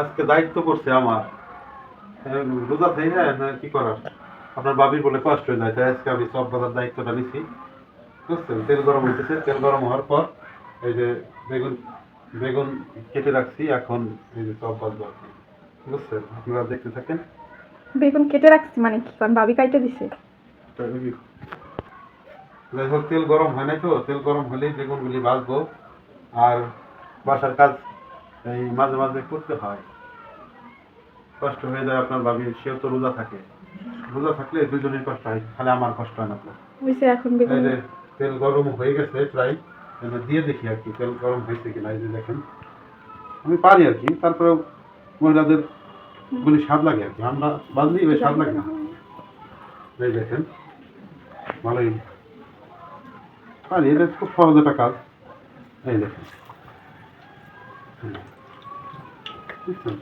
আজকে দায়িত্ব করছে আমার রোজা থেকে না কি করার, আপনার বাবির বলে কষ্ট হয়ে যায়, তাই আজকে আমি সব বাজার দায়িত্বটা নিছি। বুঝছেন, তেল গরম হইতেছে, তেল গরম হওয়ার পর এই যে বেগুন বেগুন কেটে রাখছি, এখন এই যে সব বাজবো আর কি। বুঝছেন, আপনারা দেখতে থাকেন। বেগুন কেটে রাখছি মানে কি, কারণ ভাবি কাইটে দিছে। যাই হোক, তেল গরম হয় নাই তো, তেল গরম হলেই বেগুনগুলি ভাজবো। আর বাসার কাজ এই মাঝে মাঝে করতে হয়, কষ্ট হয়ে যায় আপনার ভাবির, সেও তো রোজা থাকে। রোজা থাকলে দুজনের কষ্ট হয়, খালি আমার কষ্ট হয় না তো। বুঝছে এখন বেগুন এই যে তেল গরম হয়ে গেছে প্রায়, এই যে দিয়ে দেখি আর কি তেল গরম হয়েছে কিনা। এই যে দেখেন, আমি পারি আর কি, তারপরে মহিলাদের গুলি স্বাদ লাগে আর কি, আমরা বাজলি ওই স্বাদ লাগে না। এই দেখেন, ভালোই পারি, এটা খুব সহজ একটা কাজ। এই দেখেন, বুঝছেন?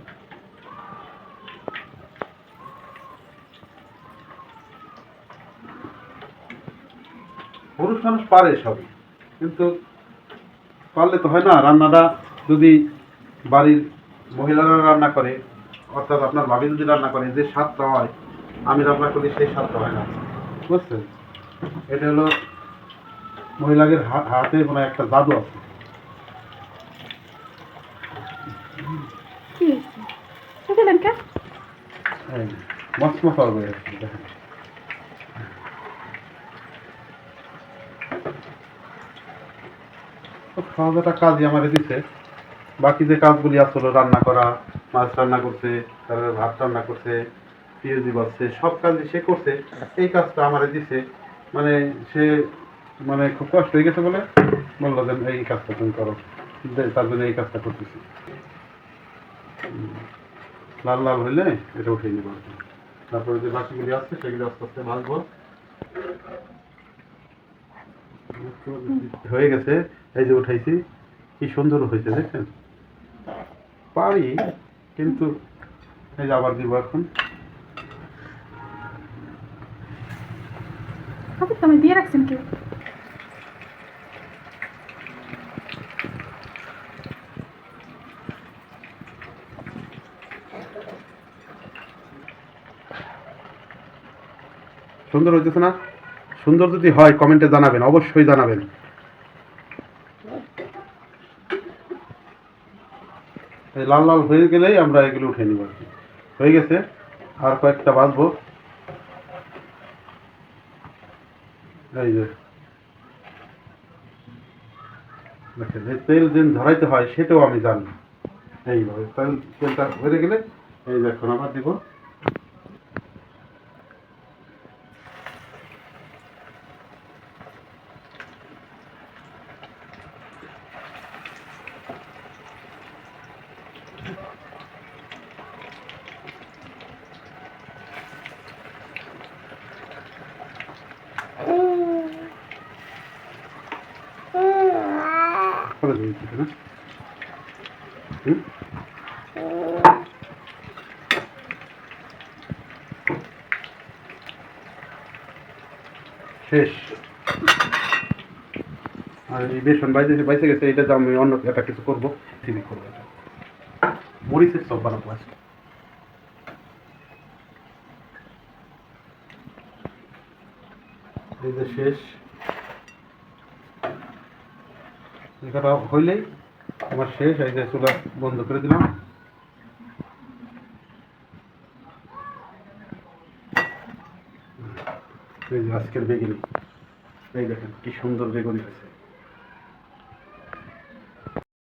পুরুষ মানুষ পারে সবই, কিন্তু পারলে তো হয় না। রান্নাটা যদি বাড়ির মহিলারা রান্না করে, অর্থাৎ আপনার ভাবি যদি রান্না করে, যে স্বাদটা হয় আমি রান্না করি সেই স্বাদটা হয় না। বুঝছেন, এটা হলো মহিলাদের হাতে মানে একটা জাদু আছে। কি শুকালেন কে? এই মস্ত মশা হবে দেখেন। খুব সহজ একটা কাজই আমারে দিছে। বাকি যে কাজগুলি আসলে রান্না করা, মাছ রান্না করছে, তারপরে ভাত রান্না করছে, পিএজি বাজছে, সব কাজই সে করছে। এই কাজটা আমারে দিছে, মানে সে মানে খুব কষ্ট হয়ে গেছে বলে বললো যে এই কাজটা তুমি করো, তার জন্য এই কাজটা করতেছি। লাল লাল হইলে এটা উঠিয়ে নিব আর কি। তারপরে যে বাকিগুলি আছে সেগুলি আস্তে আস্তে ভাজবো। হয়ে গেছে, এই যে উঠাইছি, কি সুন্দর হয়েছে দেখেন। পারি, কিন্তু এই যে আবার দিব এখন। আপনি তো আমি দিয়ে রাখছেন কেউ। সুন্দর হইতেছে না? সুন্দর যদি হয় কমেন্টে জানাবেন, অবশ্যই জানাবেন। এই লাল লাল হয়ে গেলেই আমরা এগুলো উঠে নিব আর কি। হয়ে গেছে, আর কয়েকটা বাজবো। এই যে দেখেন, এই তেল যে ধরাইতে হয় সেটাও আমি জানি। এইভাবে তেলটা হয়ে গেলে এই যে এখন আবার দিব। করে দিয়েছি না? শেষ। আর এই বেসন বাইসে গেছে, এটা আমি অন্য একটা কিছু করবো, টিভি করবো। এটা মরিচের সব বানাবো আজকে। এই যে শেষ, এটা হইলেই আমার শেষ। এই যে চুলা বন্ধ করে দিলাম। এই যে আজকের বেগুনি, এই দেখেন কি সুন্দর বেগুনি হয়েছে।